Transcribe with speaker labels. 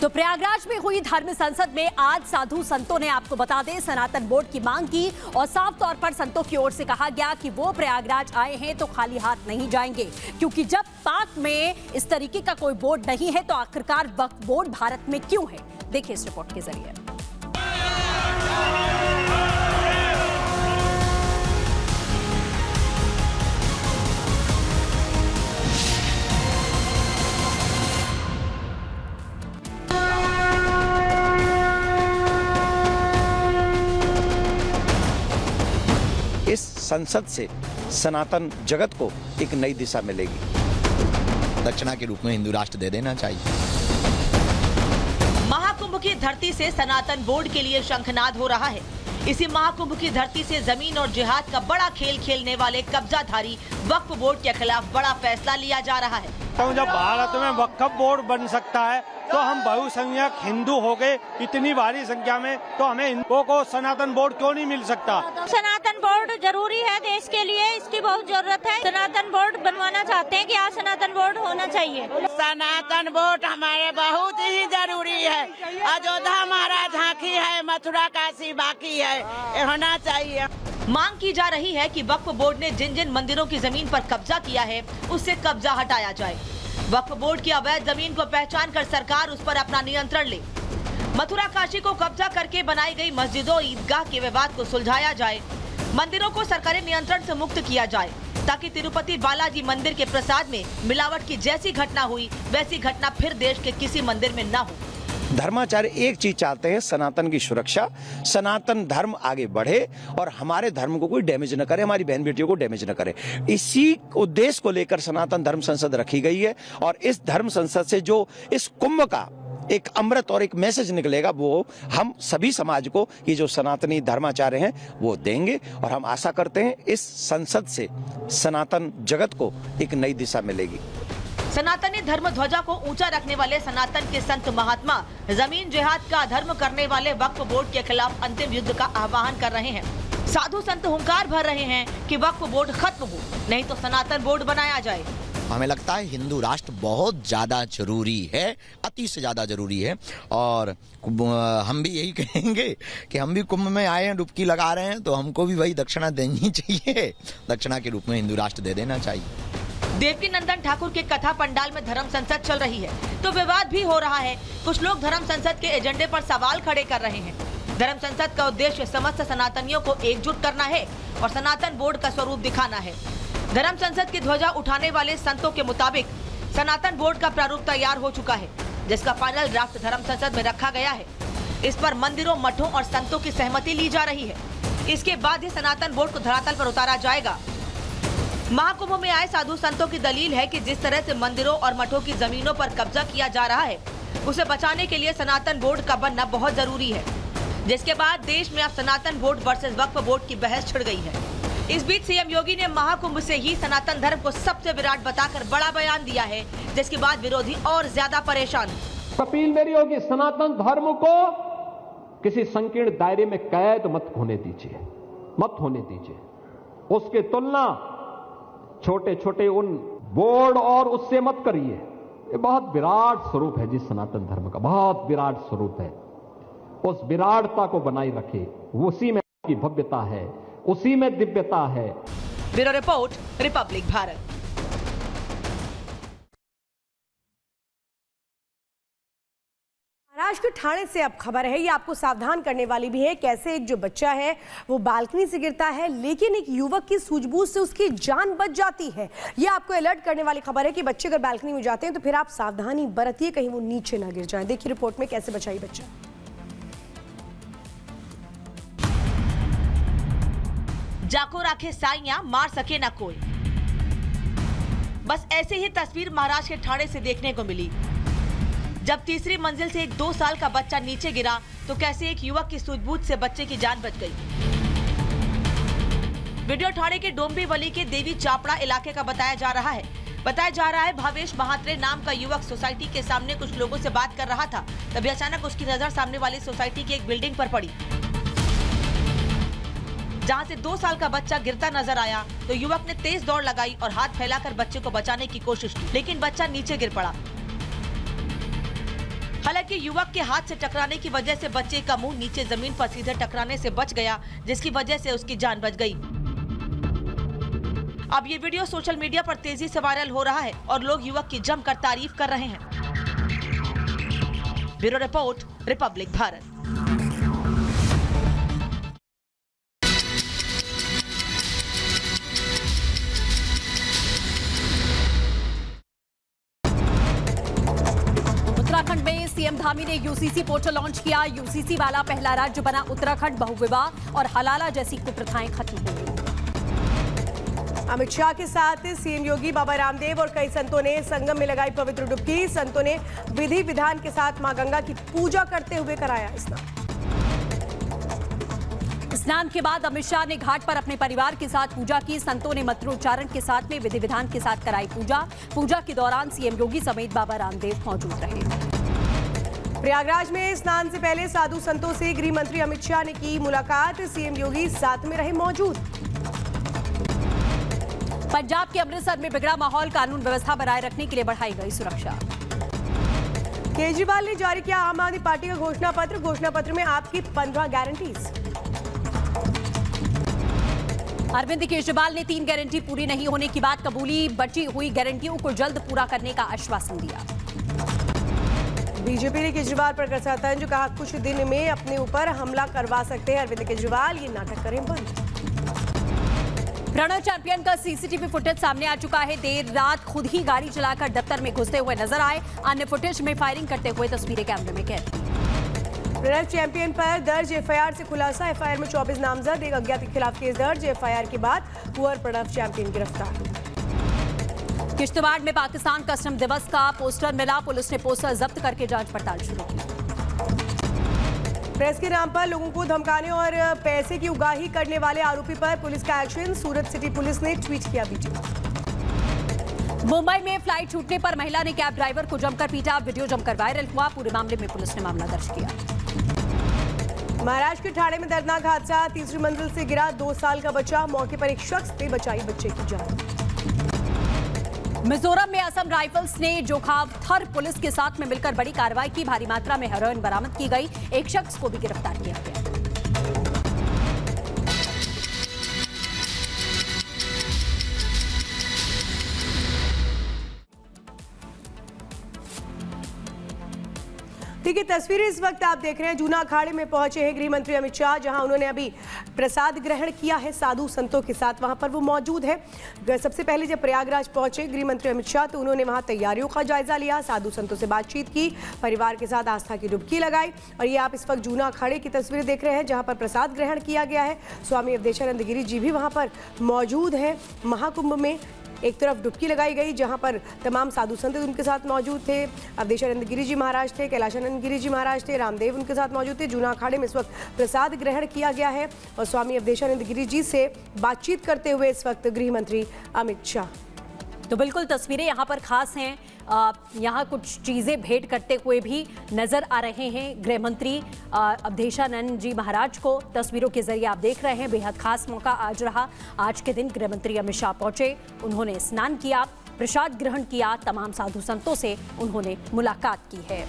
Speaker 1: तो प्रयागराज में हुई धर्म संसद में आज साधु संतों ने, आपको बता दें, सनातन बोर्ड की मांग की और साफ तौर पर संतों की ओर से कहा गया कि वो प्रयागराज आए हैं तो खाली हाथ नहीं जाएंगे, क्योंकि जब पाक में इस तरीके का कोई बोर्ड नहीं है तो आखिरकार वक्फ बोर्ड भारत में क्यों है। देखिए इस रिपोर्ट के जरिए।
Speaker 2: इस संसद से सनातन जगत को एक नई दिशा मिलेगी।
Speaker 3: दक्षिणा के रूप में हिंदू राष्ट्र दे देना चाहिए।
Speaker 4: महाकुंभ की धरती से सनातन बोर्ड के लिए शंखनाद हो रहा है। इसी महाकुंभ की धरती से जमीन और जिहाद का बड़ा खेल खेलने वाले कब्जाधारी वक्फ बोर्ड के खिलाफ बड़ा फैसला लिया जा रहा है।
Speaker 5: तो जब भारत में वक्फ बोर्ड बन सकता है तो हम बहुसंख्यक हिंदू हो गए इतनी भारी संख्या में, तो हमें हिंदुओं को सनातन बोर्ड क्यों नहीं मिल सकता।
Speaker 6: सनातन बोर्ड जरूरी है देश के लिए, इसकी बहुत जरूरत है। सनातन बोर्ड बनवाना चाहते हैं कि आज सनातन बोर्ड होना चाहिए।
Speaker 7: सनातन बोर्ड हमारे बहुत ही जरूरी है। अयोध्या हमारा झांकी है, मथुरा काशी बाकी है, ये होना चाहिए।
Speaker 4: मांग की जा रही है कि वक्फ बोर्ड ने जिन जिन मंदिरों की जमीन पर कब्जा किया है उससे कब्जा हटाया जाए। वक्फ बोर्ड की अवैध जमीन को पहचान कर सरकार उस पर अपना नियंत्रण ले। मथुरा काशी को कब्जा करके बनाई गई मस्जिदों ईदगाह के विवाद को सुलझाया जाए। मंदिरों को सरकारी नियंत्रण से मुक्त किया जाए ताकि तिरुपति बालाजी मंदिर के प्रसाद में मिलावट की जैसी घटना हुई वैसी घटना फिर देश के किसी मंदिर में न हो।
Speaker 2: धर्माचार्य एक चीज चाहते हैं, सनातन की सुरक्षा, सनातन धर्म आगे बढ़े और हमारे धर्म को कोई डैमेज न करे, हमारी बहन बेटियों को डैमेज न करे। इसी उद्देश्य को लेकर सनातन धर्म संसद रखी गई है और इस धर्म संसद से जो इस कुंभ का एक अमृत और एक मैसेज निकलेगा वो हम सभी समाज को, ये जो सनातनी धर्माचार्य हैं वो देंगे और हम आशा करते हैं इस संसद से सनातन जगत को एक नई दिशा मिलेगी।
Speaker 4: सनातनी धर्म ध्वजा को ऊंचा रखने वाले सनातन के संत महात्मा जमीन जिहाद का धर्म करने वाले वक्फ बोर्ड के खिलाफ अंतिम युद्ध का आह्वान कर रहे हैं। साधु संत हुंकार भर रहे हैं कि वक्फ बोर्ड खत्म हो, नहीं तो सनातन बोर्ड बनाया जाए।
Speaker 3: हमें लगता है हिंदू राष्ट्र बहुत ज्यादा जरूरी है, अति से ज्यादा जरूरी है और हम भी यही कहेंगे कि हम भी कुंभ में आए हैं, डुबकी लगा रहे हैं, तो हमको भी वही दक्षिणा देनी चाहिए। दक्षिणा के रूप में हिंदू राष्ट्र दे देना चाहिए।
Speaker 4: देवकी नंदन ठाकुर के कथा पंडाल में धर्म संसद चल रही है तो विवाद भी हो रहा है। कुछ लोग धर्म संसद के एजेंडे पर सवाल खड़े कर रहे हैं। धर्म संसद का उद्देश्य समस्त सनातनियों को एकजुट करना है और सनातन बोर्ड का स्वरूप दिखाना है। धर्म संसद की ध्वजा उठाने वाले संतों के मुताबिक सनातन बोर्ड का प्रारूप तैयार हो चुका है, जिसका फाइनल ड्राफ्ट धर्म संसद में रखा गया है। इस पर मंदिरों, मठों और संतों की सहमति ली जा रही है। इसके बाद ही सनातन बोर्ड को धरातल पर उतारा जाएगा। महाकुंभ में आए साधु संतों की दलील है कि जिस तरह से मंदिरों और मठों की जमीनों पर कब्जा किया जा रहा है उसे बचाने के लिए सनातन बोर्ड का बनना बहुत जरूरी है, जिसके बाद देश में अब सनातन बोर्ड वर्सेस वक्फ बोर्ड की बहस छिड़ गई है। इस बीच सीएम योगी ने महाकुंभ से ही सनातन धर्म को सबसे विराट बताकर बड़ा बयान दिया है, जिसके बाद विरोधी और ज्यादा परेशान।
Speaker 8: अपील मेरी होगी, सनातन धर्म को किसी संकीर्ण दायरे में कैद मत होने दीजिए, मत होने दीजिए। उसकी तुलना छोटे छोटे उन बोर्ड और उससे मत करिए। ये बहुत विराट स्वरूप है जी, सनातन धर्म का बहुत विराट स्वरूप है। उस विराटता को बनाए रखे, उसी में की भव्यता है, उसी में दिव्यता है।
Speaker 4: Bureau report, Republic Bharat.
Speaker 1: Maharashtra के ठाणे से अब खबर है, ये आपको सावधान करने वाली भी है। कैसे एक जो बच्चा है वो बालकनी से गिरता है लेकिन एक युवक की सूझबूझ से उसकी जान बच जाती है। ये आपको अलर्ट करने वाली खबर है कि बच्चे अगर बालकनी में जाते हैं तो फिर आप सावधानी बरतिए, कहीं वो नीचे ना गिर जाए। देखिए रिपोर्ट में कैसे बचाई बच्चा।
Speaker 4: जाको राखे साइया, मार सके ना कोई। बस ऐसे ही तस्वीर महाराष्ट्र के ठाणे से देखने को मिली। जब तीसरी मंजिल से एक 2 साल का बच्चा नीचे गिरा तो कैसे एक युवक की सूझबूझ से बच्चे की जान बच गई। वीडियो ठाणे के डोंबिवली के देवी चापड़ा इलाके का बताया जा रहा है। भावेश महात्रे नाम का युवक सोसाइटी के सामने कुछ लोगों से बात कर रहा था, तभी अचानक उसकी नजर सामने वाली सोसाइटी की एक बिल्डिंग पर पड़ी, जहां से 2 साल का बच्चा गिरता नजर आया तो युवक ने तेज दौड़ लगाई और हाथ फैलाकर बच्चे को बचाने की कोशिश की, लेकिन बच्चा नीचे गिर पड़ा। हालांकि युवक के हाथ से टकराने की वजह से बच्चे का मुंह नीचे जमीन पर सीधे टकराने से बच गया, जिसकी वजह से उसकी जान बच गई। अब ये वीडियो सोशल मीडिया पर तेजी से वायरल हो रहा है और लोग युवक की जमकर तारीफ कर रहे हैं। Bureau report, Republic Bharat.
Speaker 1: Uttarakhand में सीएम धामी ने यूसीसी पोर्टल लॉन्च किया। यूसीसी वाला पहला राज्य बना उत्तराखंड। बहुविवाह और हलाला जैसी कुप्रथाएं खत्म हो गई।
Speaker 9: अमित शाह के साथ सीएम योगी, बाबा रामदेव और कई संतों ने संगम में लगाई पवित्र डुबकी। संतों ने विधि विधान के साथ मां गंगा की पूजा करते हुए कराया स्नान।
Speaker 1: स्नान के बाद अमित शाह ने घाट पर अपने परिवार के साथ पूजा की। संतों ने मंत्रोच्चारण के साथ में विधि विधान के साथ कराई पूजा। पूजा के दौरान सीएम योगी समेत बाबा रामदेव मौजूद रहे।
Speaker 9: प्रयागराज में स्नान से पहले साधु संतों से गृह मंत्री अमित शाह ने की मुलाकात। सीएम योगी साथ में रहे मौजूद।
Speaker 1: पंजाब के अमृतसर में बिगड़ा माहौल, कानून व्यवस्था बनाए रखने के लिए बढ़ाई गई सुरक्षा।
Speaker 9: केजरीवाल ने जारी किया आम आदमी पार्टी का घोषणा पत्र। घोषणा पत्र में आपकी 15 गारंटीज।
Speaker 1: अरविंद केजरीवाल ने 3 गारंटी पूरी नहीं होने की बात कबूली। बची हुई गारंटियों को जल्द पूरा करने का आश्वासन दिया।
Speaker 9: बीजेपी ने केजरीवाल पर कसा तंज, कहा कुछ दिन में अपने ऊपर हमला करवा सकते हैं अरविंद केजरीवाल, ये नाटक करें बंद।
Speaker 1: प्रणव चैंपियन का सीसीटीवी फुटेज सामने आ चुका है। देर रात खुद ही गाड़ी चलाकर दफ्तर में घुसते हुए नजर आए। अन्य फुटेज में फायरिंग करते हुए तस्वीरें कैमरे में कैद।
Speaker 9: प्रणव चैंपियन पर दर्ज एफआईआर से खुलासा। एफआईआर में 24 नामजद, एक अज्ञात के खिलाफ केस दर्ज। एफआईआर के बाद कुंवर प्रणव चैंपियन गिरफ्तार।
Speaker 1: किश्तवाड़ में पाकिस्तान कस्टम दिवस का पोस्टर मिला। पुलिस ने पोस्टर जब्त करके जांच पड़ताल शुरू की।
Speaker 9: प्रेस के नाम पर लोगों को धमकाने और पैसे की उगाही करने वाले आरोपी पर पुलिस का एक्शन। सूरत सिटी पुलिस ने ट्वीट किया वीडियो।
Speaker 1: मुंबई में फ्लाइट छूटने पर महिला ने कैब ड्राइवर को जमकर पीटा। वीडियो जमकर वायरल हुआ। पूरे मामले में पुलिस ने मामला दर्ज किया।
Speaker 9: महाराष्ट्र के ठाणे में दर्दनाक हादसा। तीसरी मंजिल से गिरा 2 साल का बच्चा। मौके पर एक शख्स ने बचाई बच्चे की जान।
Speaker 1: मिजोरम में असम राइफल्स ने जोखावथर पुलिस के साथ में मिलकर बड़ी कार्रवाई की। भारी मात्रा में हेरोइन बरामद की गई। एक शख्स को भी गिरफ्तार किया गया।
Speaker 9: देखिए तस्वीरें इस वक्त आप देख रहे हैं। जूना अखाड़े में पहुंचे हैं गृह मंत्री अमित शाह, जहां उन्होंने अभी प्रसाद ग्रहण किया है साधु संतों के साथ। वहां पर वो मौजूद है। सबसे पहले जब प्रयागराज पहुंचे गृह मंत्री अमित शाह तो उन्होंने वहां तैयारियों का जायजा लिया, साधु संतों से बातचीत की, परिवार के साथ आस्था की डुबकी लगाई। और ये आप इस वक्त जूना अखाड़े की तस्वीरें देख रहे हैं, जहाँ पर प्रसाद ग्रहण किया गया है। स्वामी अवधेशानंद गिरी जी भी वहाँ पर मौजूद है। महाकुंभ में एक तरफ डुबकी लगाई गई, जहां पर तमाम साधु संत उनके साथ मौजूद थे। अवधेशानंद गिरी जी महाराज थे, कैलाशानंद गिरी जी महाराज थे, रामदेव उनके साथ मौजूद थे। जूना अखाड़े में इस वक्त प्रसाद ग्रहण किया गया है और स्वामी अवधेशानंद गिरी जी से बातचीत करते हुए इस वक्त गृह मंत्री अमित शाह।
Speaker 1: तो बिल्कुल तस्वीरें यहाँ पर खास हैं। यहाँ कुछ चीज़ें भेंट करते हुए भी नजर आ रहे हैं गृह मंत्री अवधेशानंद जी महाराज को। तस्वीरों के जरिए आप देख रहे हैं, बेहद खास मौका आज रहा। आज के दिन गृह मंत्री अमित शाह पहुंचे, उन्होंने स्नान किया, प्रसाद ग्रहण किया, तमाम साधु संतों से उन्होंने मुलाकात की है।